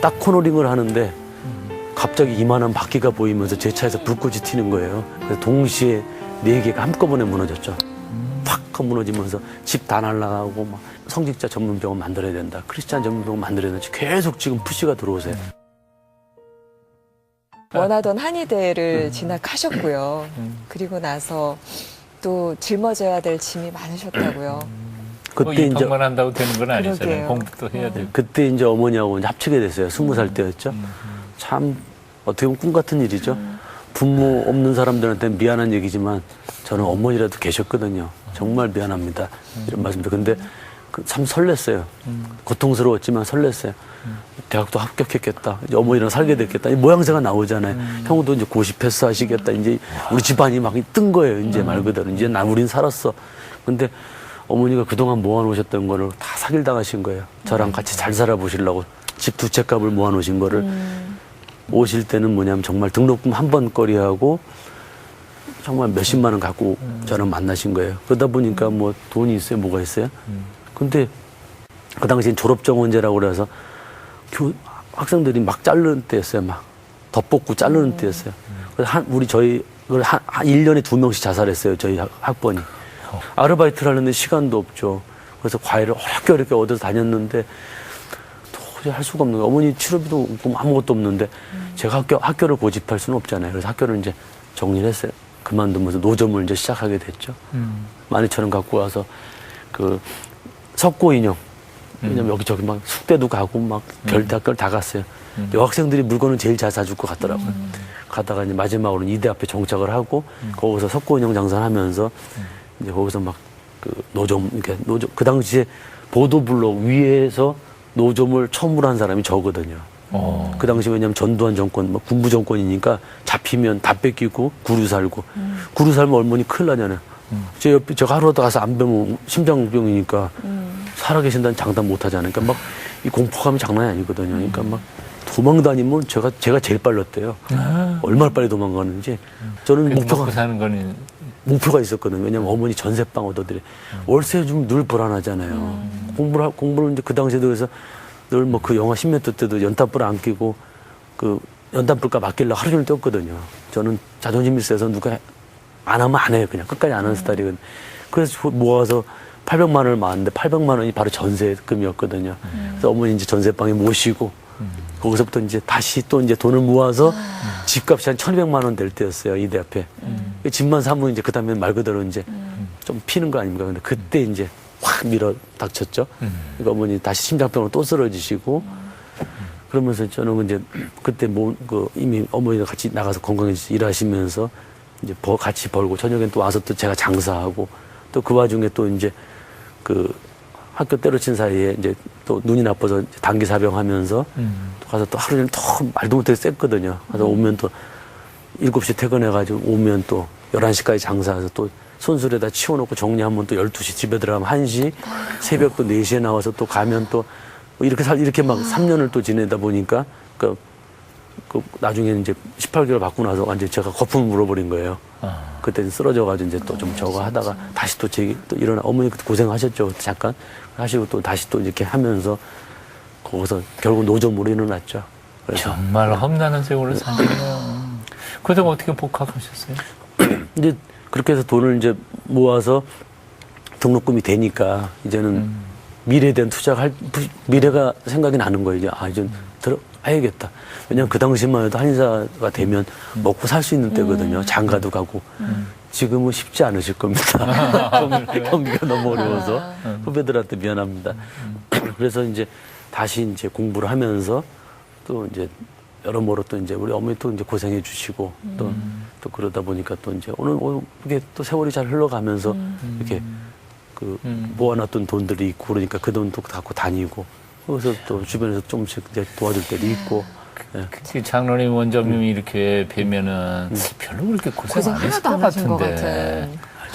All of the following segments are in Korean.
딱 코너링을 하는데 갑자기 이만한 바퀴가 보이면서 제 차에서 불꽃이 튀는 거예요. 그래서 동시에 4개가 한꺼번에 무너졌죠. 팍 무너지면서 집 다 날아가고 막 성직자 전문병원 만들어야 된다. 크리스찬 전문병원 만들어야 된다. 계속 지금 푸시가 들어오세요. 원하던 한의대를 진학하셨고요. 그리고 나서 또 짊어져야 될 짐이 많으셨다고요. 뭐 그때 이제 입학만 한다고 되는 건 아니잖아요. 그러게요. 공부도 해야 되고. 그때 이제 어머니하고 이제 합치게 됐어요. 20살 때였죠. 참 어떻게 보면 꿈 같은 일이죠. 부모 없는 사람들한테는 미안한 얘기지만 저는 어머니라도 계셨거든요. 정말 미안합니다. 이런 말씀도. 근데 참 설렜어요. 고통스러웠지만 설렜어요. 대학도 합격했겠다. 이제 어머니랑 살게 됐겠다. 이 모양새가 나오잖아요. 형도 이제 고시 패스하시겠다. 이제 우리 집안이 막 뜬 거예요. 이제 말 그대로. 이제 우린 살았어. 근데 어머니가 그동안 모아놓으셨던 거를 다 사길당하신 거예요. 저랑 같이 잘 살아보시려고 집 2채 값을 모아놓으신 거를 오실 때는 뭐냐면 정말 등록금 한 번 거리하고 정말 몇십만 원 갖고 저랑 만나신 거예요. 그러다 보니까 뭐 돈이 있어요? 뭐가 있어요? 근데 그 당시엔 졸업정원제라고 그래서 학생들이 막 자르는 때였어요. 막 덧벗고 자르는 때였어요. 그래서 저희 1년에 2명씩 자살했어요. 저희 학번이. 아르바이트를 하는데 시간도 없죠. 그래서 과외를 어렵게 얻어서 다녔는데 도저히 할 수가 없는 거예요. 어머니 치료비도 없고 아무것도 없는데 제가 학교를 고집할 수는 없잖아요. 그래서 학교를 이제 정리를 했어요. 그만두면서 노점을 이제 시작하게 됐죠. 12,000원 갖고 와서 그 석고 인형. 왜냐면 여기저기 막 숙대도 가고 막 별대학교를 다 갔어요. 여학생들이 물건을 제일 잘 사줄 것 같더라고요. 가다가 이제 마지막으로는 이대 앞에 정착을 하고 거기서 석고 인형 장사를 하면서 이제 거기서 막 그 노점, 그 당시에 보도블록 위에서 노점을 처음으로 한 사람이 저거든요. 그 당시 왜냐면 전두환 정권, 뭐 군부 정권이니까 잡히면 다 뺏기고 구류 살고 구류 살면 얼마니 큰일 나잖아요. 제 옆에 제가 하루라도 가서 안 뵈면 심장병이니까 살아계신다는 장담 못 하잖아요. 그러니까 막 이 공포감이 장난이 아니거든요. 그러니까 막 도망 다니면 제가 제일 빨랐대요. 얼마나 빨리 도망가는지. 저는 먹고 사는 거는 목표가 있었거든요. 왜냐면 어머니 전세방 얻어드려. 월세 좀 늘 불안하잖아요. 공부를 이제 그 당시에도 그래서 늘 뭐 그 영화 10m 때도 연탄불 안 끼고 그 연탄불값 아끼려고 하루 종일 떴거든요. 저는 자존심이 세서 누가 안 하면 안 해요. 그냥 끝까지 안 하는 스타일이거든요. 그래서 모아서 800만 원을 모았는데 800만 원이 바로 전세금이었거든요. 그래서 어머니 이제 전세방에 모시고 거기서부터 이제 다시 또 이제 돈을 모아서 집값이 한 1,200만 원 될 때였어요. 이대 앞에. 집만 사면 이제 그 다음에 말 그대로 이제 좀 피는 거 아닙니까? 근데 그때 이제 확 밀어 닥쳤죠. 그러니까 어머니 다시 심장병으로 또 쓰러지시고 그러면서 저는 이제 그때 이미 어머니가 같이 나가서 건강해지서 일하시면서 이제 같이 벌고 저녁엔 또 와서 또 제가 장사하고 또 그 와중에 또 이제 그 학교 때려친 사이에 이제 또 눈이 나빠서 단기 사병하면서 또 가서 또 하루 종일 또 말도 못하게 쐈거든요. 그래서 오면 또 7시 퇴근해가지고 오면 또 11시까지 장사해서 또 손수레다 치워놓고 정리하면 또 12시 집에 들어가면 1시, 새벽 또 4시에 나와서 또 가면 또 이렇게 막 3년을 또 지내다 보니까 그 나중에는 이제 18개월 받고 나서 완전히 제가 거품을 물어버린 거예요. 그때는 쓰러져가지고 이제 또 좀 저거 하다가 다시 또 일어나, 어머니 그때 고생하셨죠. 그때 잠깐 하시고 또 다시 또 이렇게 하면서 거기서 결국 노점으로 일어났죠. 그래서 정말 험난한 세월을 사시네요. 그래서 어떻게 복학하셨어요? 이제 그렇게 해서 돈을 이제 모아서 등록금이 되니까 이제는 미래에 대한 미래가 생각이 나는 거예요. 이제 들어가야겠다. 왜냐면 그 당시만 해도 한의사가 되면 먹고 살 수 있는 때거든요. 장가도 가고. 지금은 쉽지 않으실 겁니다. 경기가 너무 어려워서 후배들한테 미안합니다. 그래서 이제 다시 이제 공부를 하면서 또 이제 여러모로 또 이제 우리 어머니 또 이제 고생해 주시고 또 그러다 보니까 또 이제 오늘 이게 또 세월이 잘 흘러가면서 이렇게 모아놨던 돈들이 있고 그러니까 그 돈도 갖고 다니고 그래서 또 주변에서 조금씩 이제 도와줄 때도 있고. 그 장로님 원장님이 이렇게 뵈면은 별로 그렇게 고생 안 했을 것 같은데.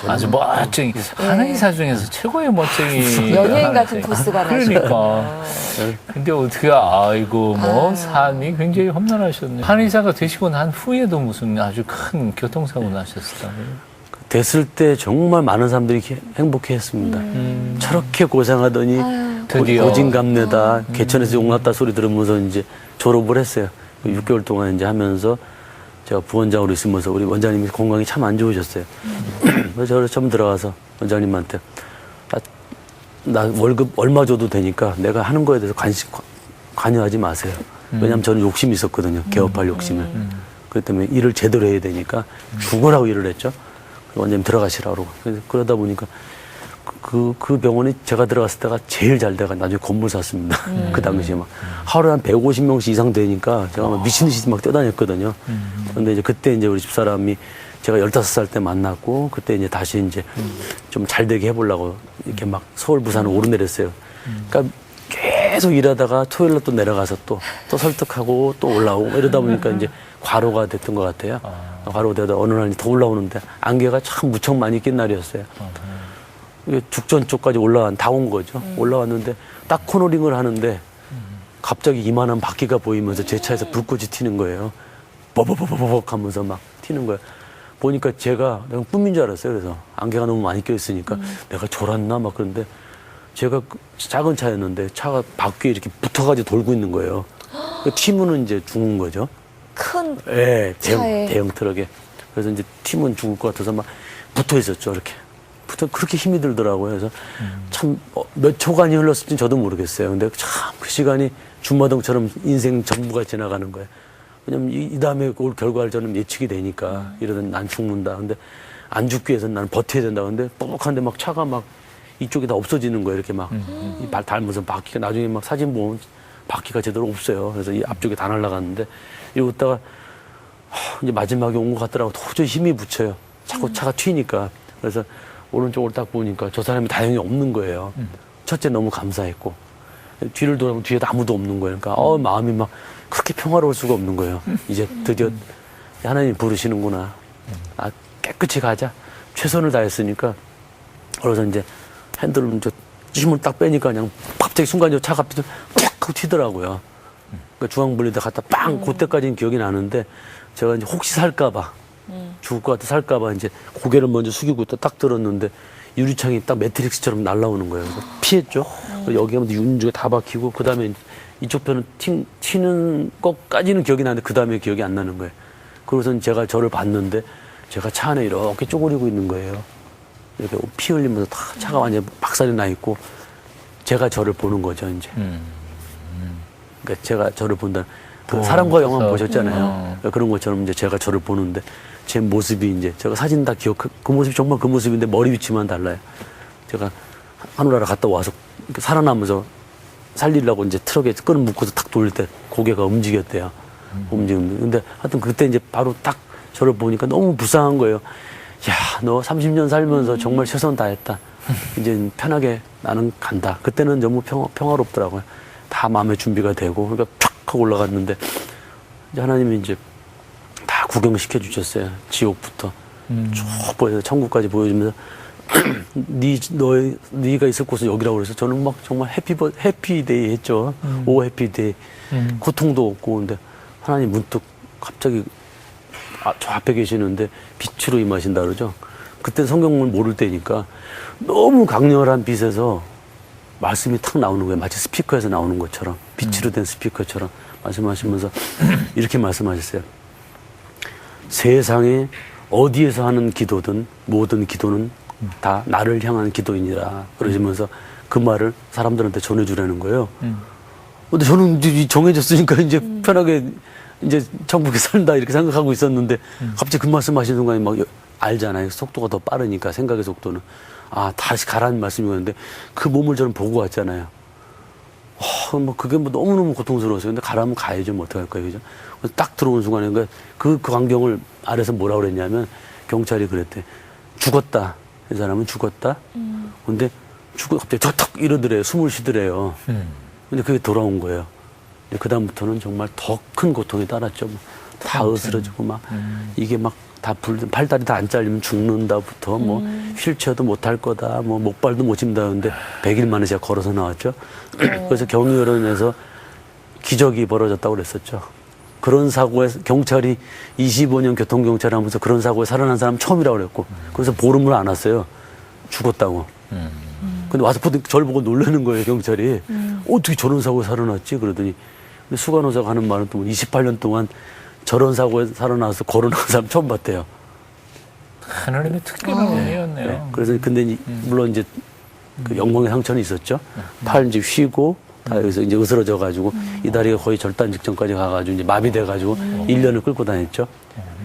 아주 멋쟁이. 한의사 중에서 최고의 멋쟁이. 연예인 같은 포스가 나시고. 그러니까. 근데 어떻게, 아이고, 삶이 굉장히 험난하셨네. 한의사가 되시고 난 후에도 무슨 아주 큰 교통사고 나셨을까요? 됐을 때 정말 많은 사람들이 행복해 했습니다. 저렇게 고생하더니 드디어. 고진감래다, 개천에서 용났다 소리 들으면서 이제 졸업을 했어요. 6개월 동안 이제 하면서 제가 부원장으로 있으면서 우리 원장님이 건강이 참 안 좋으셨어요. 그래서 저를 처음 들어가서 원장님한테 나 월급 얼마 줘도 되니까 내가 하는 거에 대해서 관여하지 마세요. 왜냐하면 저는 욕심이 있었거든요. 개업할 욕심을. 그렇기 때문에 일을 제대로 해야 되니까 죽으라고 일을 했죠. 원장님 들어가시라고. 그러다 보니까 그 병원이 제가 들어갔을 때가 제일 잘 돼가 나중에 건물 샀습니다. 그 당시에 막 하루에 한 150명씩 이상 되니까 제가 막 미친 듯이 막 뛰어다녔거든요. 그런데 이제 그때 이제 우리 집사람이 제가 15살 때 만났고 그때 이제 다시 이제 좀 잘 되게 해보려고 이렇게 막 서울 부산을 오르내렸어요. 그러니까 계속 일하다가 토요일날 또 내려가서 또 설득하고 또 올라오고 이러다 보니까 이제 과로가 됐던 것 같아요. 과로가 되다 어느 날 더 올라오는데 안개가 참 무척 많이 낀 날이었어요. 이게 죽전 쪽까지 다 온 거죠. 올라왔는데 딱 코너링을 하는데 갑자기 이만한 바퀴가 보이면서 제 차에서 불꽃이 튀는 거예요. 버버버버벅 하면서 막 튀는 거예요. 보니까 내가 꿈인 줄 알았어요. 그래서 안개가 너무 많이 껴있으니까 내가 졸았나 막 그런데 제가 작은 차였는데 차가 바퀴에 이렇게 붙어가지고 돌고 있는 거예요. 튀면은 이제 죽은 거죠. 큰 예, 차에. 대형 트럭에. 그래서 이제 튀면 죽을 것 같아서 막 붙어 있었죠. 이렇게. 그렇게 힘이 들더라고요. 그래서 참 몇 초간이 흘렀을지 저도 모르겠어요. 근데 참 그 시간이 주마등처럼 인생 전부가 지나가는 거예요. 왜냐면 이 다음에 올 결과를 저는 예측이 되니까 이러던 난 죽는다. 근데 안 죽기 위해서는 나는 버텨야 된다. 근데 뻑뻑한데 막 차가 막 이쪽이 다 없어지는 거예요. 이렇게 막 이 발 닮으면서 바퀴가 나중에 막 사진 보면 바퀴가 제대로 없어요. 그래서 이 앞쪽에 다 날아갔는데 이러다가 이제 마지막에 온 것 같더라고. 도저히 힘이 붙여요. 자꾸 차가 튀니까. 그래서 오른쪽을 딱 보니까 저 사람이 다행히 없는 거예요. 첫째 너무 감사했고 뒤를 돌아보면 뒤에도 아무도 없는 거예요. 그러니까 마음이 막 그렇게 평화로울 수가 없는 거예요. 이제 드디어 하나님 부르시는구나. 깨끗이 가자. 최선을 다했으니까 그래서 이제 핸들을 이제 힘을 딱 빼니까 그냥 갑자기 순간적으로 차가 팍 하고 튀더라고요. 그러니까 중앙분리대 갔다 빵 그때까지는 기억이 나는데 제가 이제 혹시 살까봐 죽을 것 같아 살까봐 이제 고개를 먼저 숙이고 있다 딱 들었는데 유리창이 딱 매트릭스처럼 날라오는 거예요. 그래서 피했죠. 여기가 윤주가 다 박히고 그 다음에 이쪽 편은 튀는 것까지는 기억이 나는데 그 다음에 기억이 안 나는 거예요. 그래서 제가 저를 봤는데 제가 차 안에 이렇게 쪼그리고 있는 거예요. 이렇게 피 흘리면서 다 차가 완전 박살이 나 있고 제가 저를 보는 거죠 이제. 그러니까 제가 저를 본다. 그 사람과 영화 보셨잖아요. 그런 것처럼 이제 제가 저를 보는데 제 모습이 이제 제가 사진 다 그 모습이 정말 그 모습인데 머리 위치만 달라요. 제가 하늘나라 갔다 와서 살아나면서 살리려고 이제 트럭에 끈을 묶어서 탁 돌릴 때 고개가 움직였대요. 움직였는데 근데 하여튼 그때 이제 바로 딱 저를 보니까 너무 불쌍한 거예요. 야, 너 30년 살면서 정말 최선 다했다. 이제 편하게 나는 간다. 그때는 너무 평화롭더라고요. 다 마음의 준비가 되고 그러니까 쫙 하고 올라갔는데 이제 하나님이 이제 다 구경시켜 주셨어요. 지옥부터 쭉 보여서 천국까지 보여주면서 네가 있을 곳은 여기라고 그래서 저는 막 정말 해피데이 했죠. 오 해피데이. 고통도 없고 근데 하나님 문득 갑자기 저 앞에 계시는데 빛으로 임하신다 그러죠. 그때 성경을 모를 때니까 너무 강렬한 빛에서 말씀이 탁 나오는 거예요. 마치 스피커에서 나오는 것처럼 빛으로 된 스피커처럼 말씀하시면서 이렇게 말씀하셨어요. 세상에 어디에서 하는 기도든 모든 기도는 다 나를 향한 기도이니라 그러시면서 그 말을 사람들한테 전해주라는 거예요. 근데 저는 이제 정해졌으니까 이제 편하게 이제 천국에 산다 이렇게 생각하고 있었는데 갑자기 그 말씀하시는 순간에 막 알잖아요. 속도가 더 빠르니까 생각의 속도는. 다시 가라는 말씀이었는데 그 몸을 저는 보고 왔잖아요. 뭐 그게 뭐 너무너무 고통스러웠어요. 근데 가라면 가야죠. 뭐 어떡할까요. 그죠? 그래서 딱 들어온 순간에 그러니까 그 광경을 아래서 뭐라 그랬냐면 경찰이 그랬대. 죽었다. 이 사람은 죽었다. 근데 갑자기 턱 이러더래요. 숨을 쉬더래요. 근데 그게 돌아온 거예요. 그다음부터는 정말 더 큰 고통이 따랐죠. 다 으스러지고 막 이게 막 다 팔다리 다 안 잘리면 죽는다부터 뭐 휠체어도 못 할 거다 뭐 목발도 못 짚는다는데 100일 만에 제가 걸어서 나왔죠. 그래서 경유혈원에서 기적이 벌어졌다고 그랬었죠. 그런 사고에 경찰이 25년 교통경찰 하면서 그런 사고에 살아난 사람 처음이라고 그랬고 그래서 보름을 안 왔어요. 죽었다고. 근데 와서 저를 보고 놀라는 거예요, 경찰이. 어떻게 저런 사고에 살아났지? 그러더니. 근데 수간호사가 하는 말은 또 28년 동안 저런 사고에 살아나서 걸어나온 사람 처음 봤대요. 하나님의 특별한 은혜였네요. 네. 그래서 근데 물론 이제 그 영광의 상처는 있었죠. 팔 이제 휘고 다 여기서 이제 으스러져 가지고 이 다리가 거의 절단 직전까지 가가지고 이제 마비돼 가지고 1년을 끌고 다녔죠.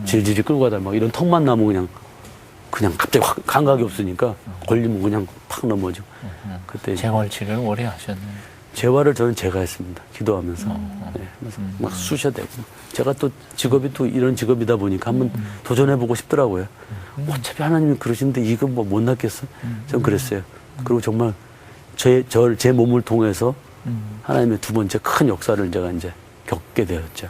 질질이 끌고 가다 막 이런 턱만 나면 그냥 갑자기 확 감각이 없으니까 걸리면 그냥 팍 넘어지고 그때 재활 치료를 오래 하셨네요. 재활을 저는 제가 했습니다. 기도하면서. 네, 그래서 막 쑤셔대고. 제가 또 직업이 또 이런 직업이다 보니까 한번 도전해보고 싶더라고요. 어차피 하나님이 그러시는데 이거 뭐 못 낫겠어? 전 그랬어요. 그리고 정말 제 몸을 통해서 하나님의 두 번째 큰 역사를 제가 이제 겪게 되었죠.